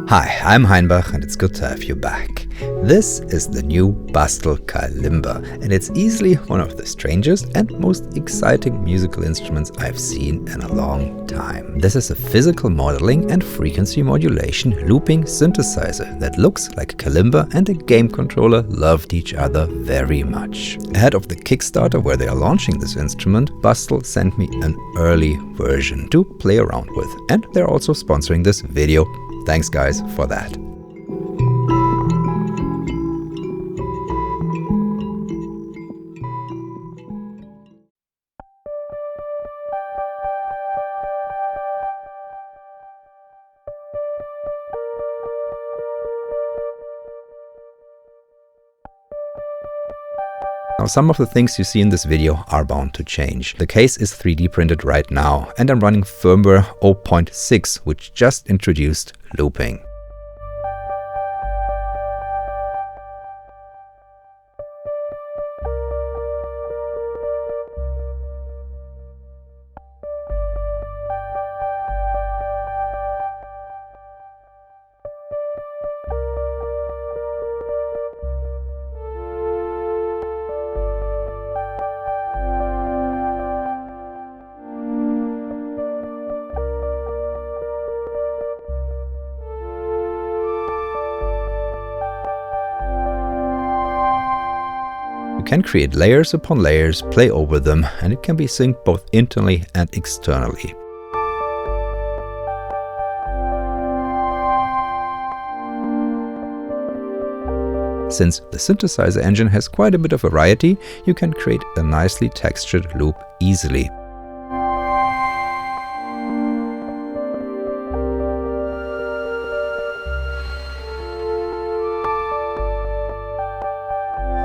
Hi, I'm Heinbach and it's good to have you back. This is the new Bastl Kalimba and it's easily one of the strangest and most exciting musical instruments I've seen in a long time. This is a physical modeling and frequency modulation looping synthesizer that looks like a kalimba and a game controller loved each other very much. Ahead of the Kickstarter where they are launching this instrument, Bastl sent me an early version to play around with, and they're also sponsoring this video. Thanks guys for that. Now, some of the things you see in this video are bound to change. The case is 3D printed right now, and I'm running firmware 0.6, which just introduced looping. You can create layers upon layers, play over them, and it can be synced both internally and externally. Since the synthesizer engine has quite a bit of variety, you can create a nicely textured loop easily.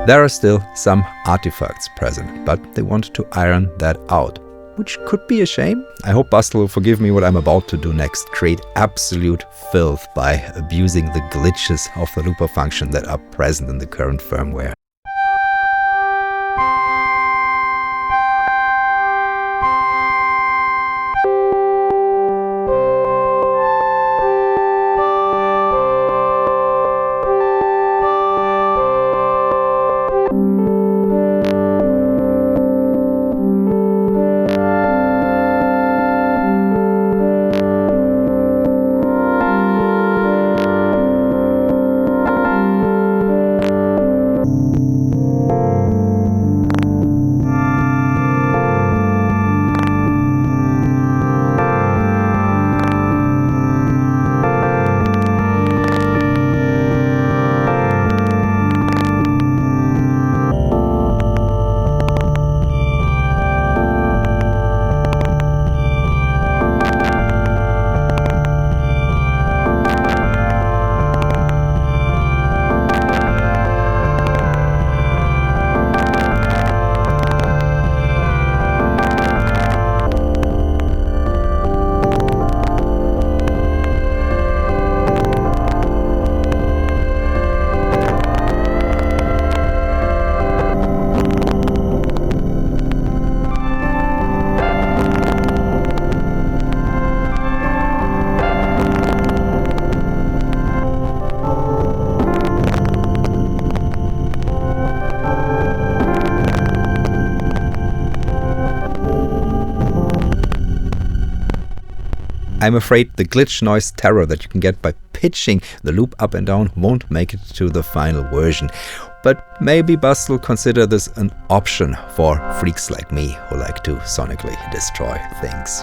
There are still some artifacts present, but they want to iron that out, which could be a shame. I hope Bastl will forgive me what I'm about to do next, create absolute filth by abusing the glitches of the looper function that are present in the current firmware. I'm afraid the glitch noise terror that you can get by pitching the loop up and down won't make it to the final version. But maybe Bastl consider this an option for freaks like me who like to sonically destroy things.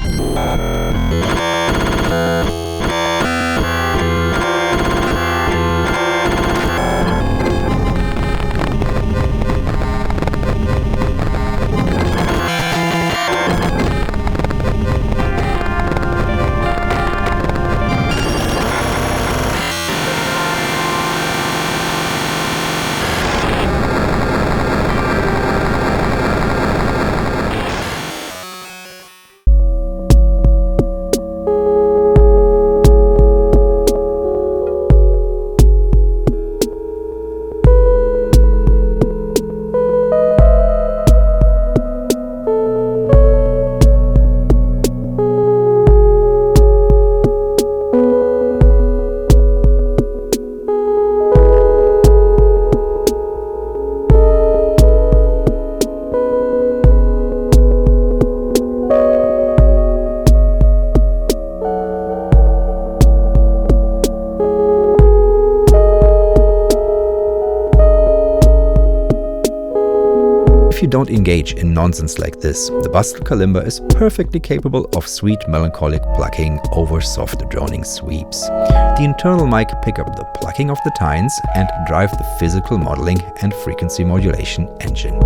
if you don't engage in nonsense like this, the Bastl Kalimba is perfectly capable of sweet melancholic plucking over soft droning sweeps. The internal mic pick up the plucking of the tines and drive the physical modeling and frequency modulation engine.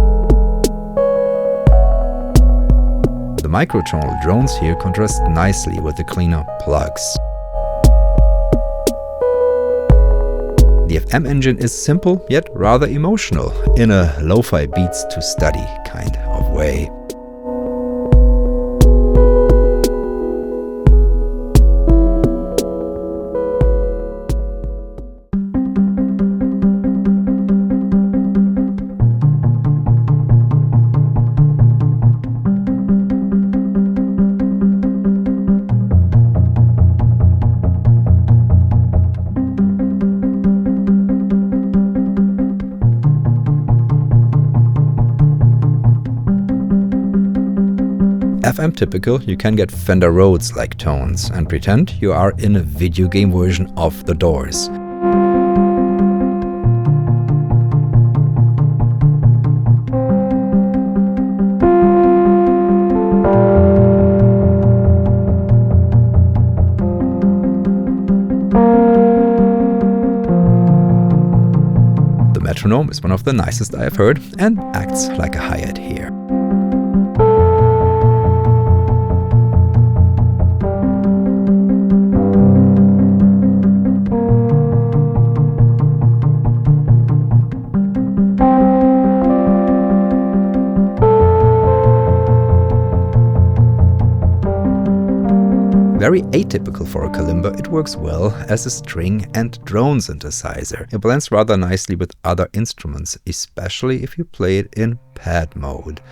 The microtonal drones here contrast nicely with the cleaner plugs. The FM engine is simple yet rather emotional, in a lo-fi beats to study kind of way. FM typical, you can get Fender Rhodes-like tones and pretend you are in a video game version of The Doors. The metronome is one of the nicest I have heard and acts like a hi-hat here. Very atypical for a kalimba, it works well as a string and drone synthesizer. It blends rather nicely with other instruments, especially if you play it in pad mode.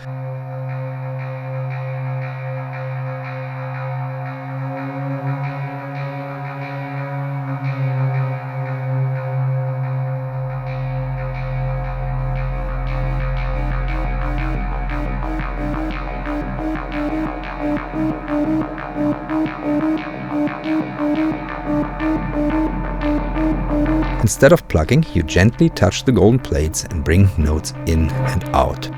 Instead of plugging, you gently touch the golden plates and bring notes in and out.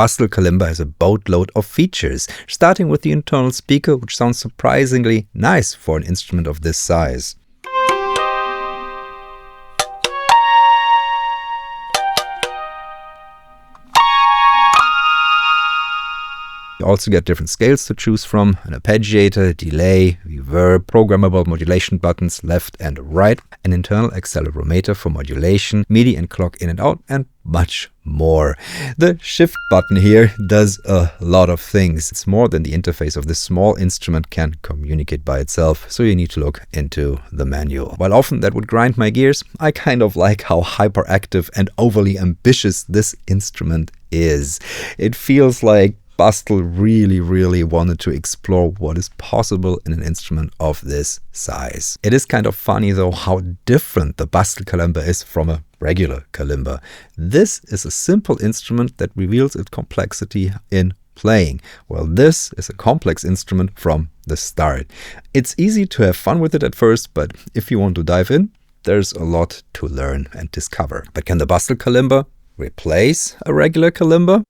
Bastl Kalimba has a boatload of features, starting with the internal speaker, which sounds surprisingly nice for an instrument of this size. You also get different scales to choose from, an arpeggiator, delay, reverb, programmable modulation buttons left and right, an internal accelerometer for modulation, MIDI and clock in and out, and much more. The shift button here does a lot of things. It's more than the interface of this small instrument can communicate by itself, so you need to look into the manual. While often that would grind my gears, I kind of like how hyperactive and overly ambitious this instrument is. It feels like Bastl really wanted to explore what is possible in an instrument of this size. It is kind of funny though how different the Bastl Kalimba is from a regular kalimba. This is a simple instrument that reveals its complexity in playing, while this is a complex instrument from the start. It's easy to have fun with it at first, but if you want to dive in, there's a lot to learn and discover. But can the Bastl Kalimba replace a regular kalimba?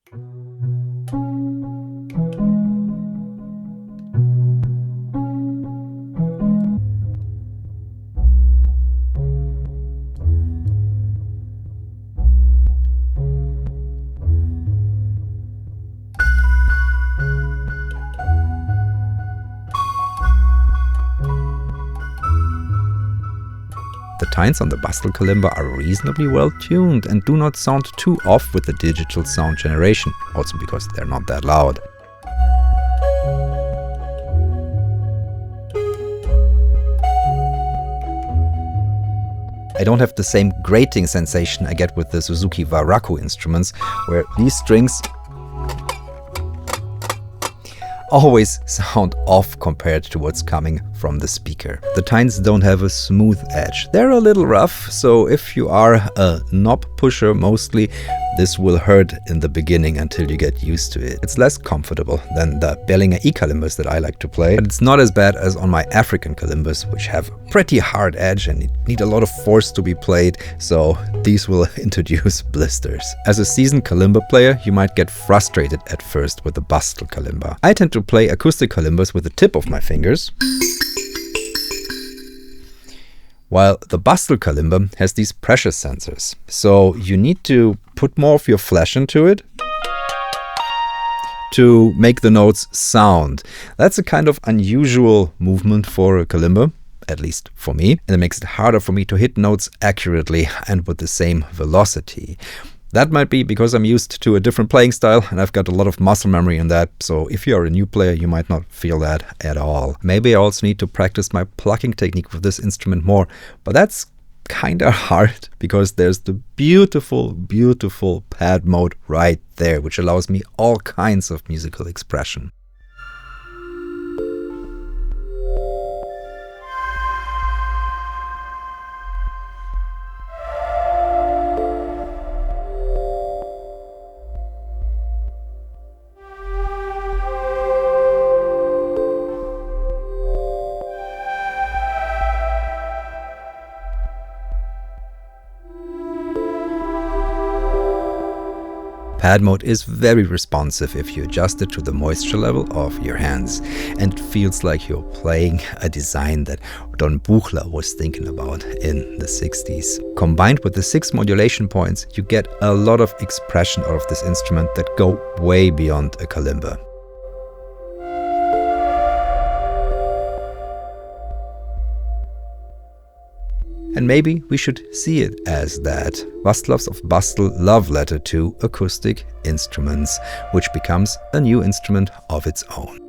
The tines on the Bastl Kalimba are reasonably well tuned and do not sound too off with the digital sound generation, also because they're not that loud. I don't have the same grating sensation I get with the Suzuki Waraku instruments, where these strings always sound off compared to what's coming from the speaker. The tines don't have a smooth edge. They're a little rough, so if you are a knob pusher mostly, this will hurt in the beginning until you get used to it. It's less comfortable than the Berliner E-Kalimbas that I like to play, but it's not as bad as on my African Kalimbas, which have pretty hard edge and need a lot of force to be played, so these will introduce blisters. As a seasoned Kalimba player, you might get frustrated at first with the Bastl Kalimba. I tend to play acoustic Kalimbas with the tip of my fingers, while the Bastl Kalimba has these pressure sensors. So you need to put more of your flesh into it to make the notes sound. That's a kind of unusual movement for a Kalimba, at least for me, and it makes it harder for me to hit notes accurately and with the same velocity. That might be because I'm used to a different playing style and I've got a lot of muscle memory in that, so if you're a new player you might not feel that at all. Maybe I also need to practice my plucking technique with this instrument more, but that's kinda hard because there's the beautiful, beautiful pad mode right there, which allows me all kinds of musical expression. Pad mode is very responsive if you adjust it to the moisture level of your hands, and it feels like you're playing a design that Don Buchler was thinking about in the 60s. Combined with the 6 modulation points, you get a lot of expression out of this instrument that go way beyond a Kalimba. And maybe we should see it as that. Vaclav's of Bastl love letter to acoustic instruments, which becomes a new instrument of its own.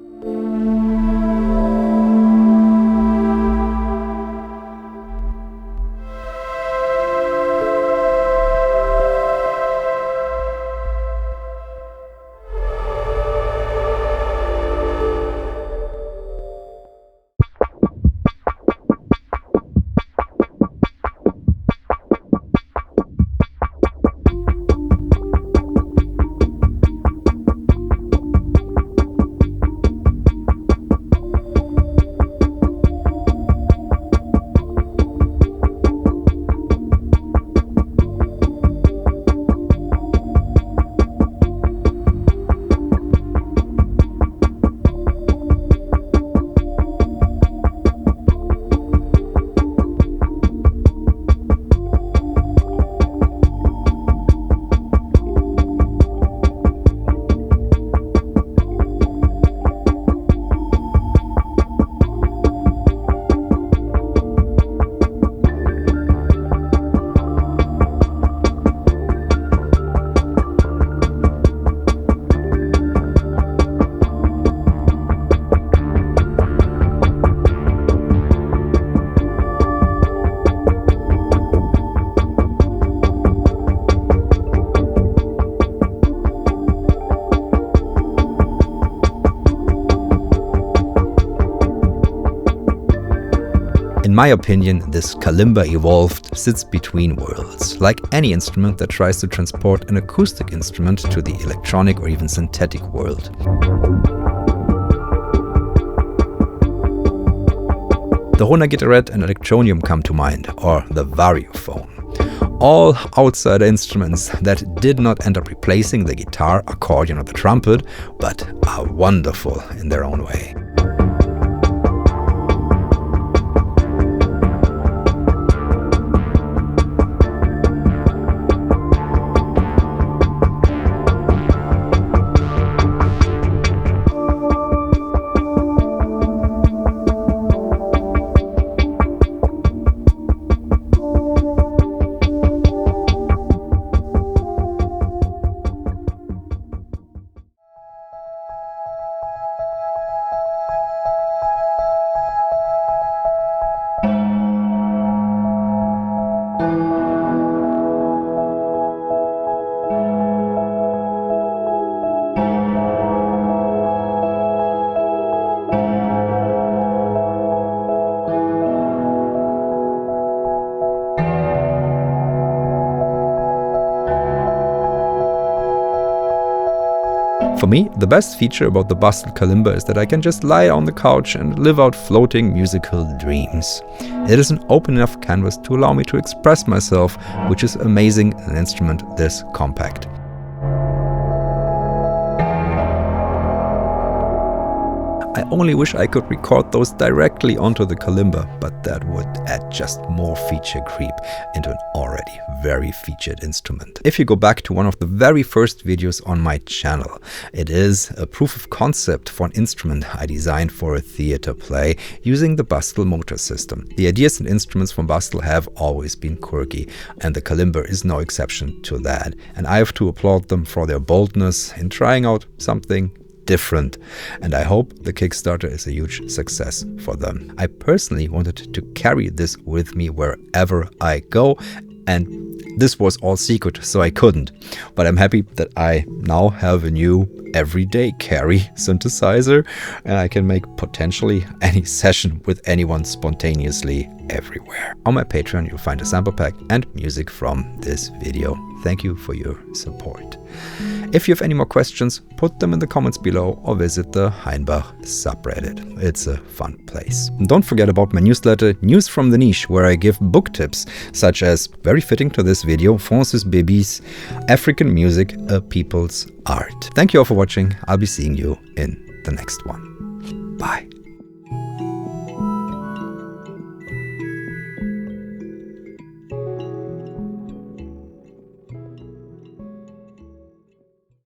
In my opinion, this Kalimba evolved sits between worlds, like any instrument that tries to transport an acoustic instrument to the electronic or even synthetic world. The Hohner Guitarette and Electronium come to mind, or the Variophone. All outsider instruments that did not end up replacing the guitar, accordion or the trumpet, but are wonderful in their own way. For me, the best feature about the Bastl Kalimba is that I can just lie on the couch and live out floating musical dreams. It is an open enough canvas to allow me to express myself, which is amazing in an instrument this compact. I only wish I could record those directly onto the Kalimba, but that would add just more feature creep into an already very featured instrument. If you go back to one of the very first videos on my channel, it is a proof of concept for an instrument I designed for a theater play using the Bastl motor system. The ideas and instruments from Bastl have always been quirky, and the Kalimba is no exception to that. And I have to applaud them for their boldness in trying out something different, and I hope the Kickstarter is a huge success for them. I personally wanted to carry this with me wherever I go, and this was all secret, so I couldn't. But I'm happy that I now have a new everyday carry synthesizer, and I can make potentially any session with anyone spontaneously everywhere. On my Patreon you'll find a sample pack and music from this video. Thank you for your support. If you have any more questions, put them in the comments below or visit the Heinbach subreddit. It's a fun place. And don't forget about my newsletter, News from the Niche, where I give book tips, such as, very fitting to this video, Francis Béby's African Music, a People's Art. Thank you all for watching. I'll be seeing you in the next one. Bye.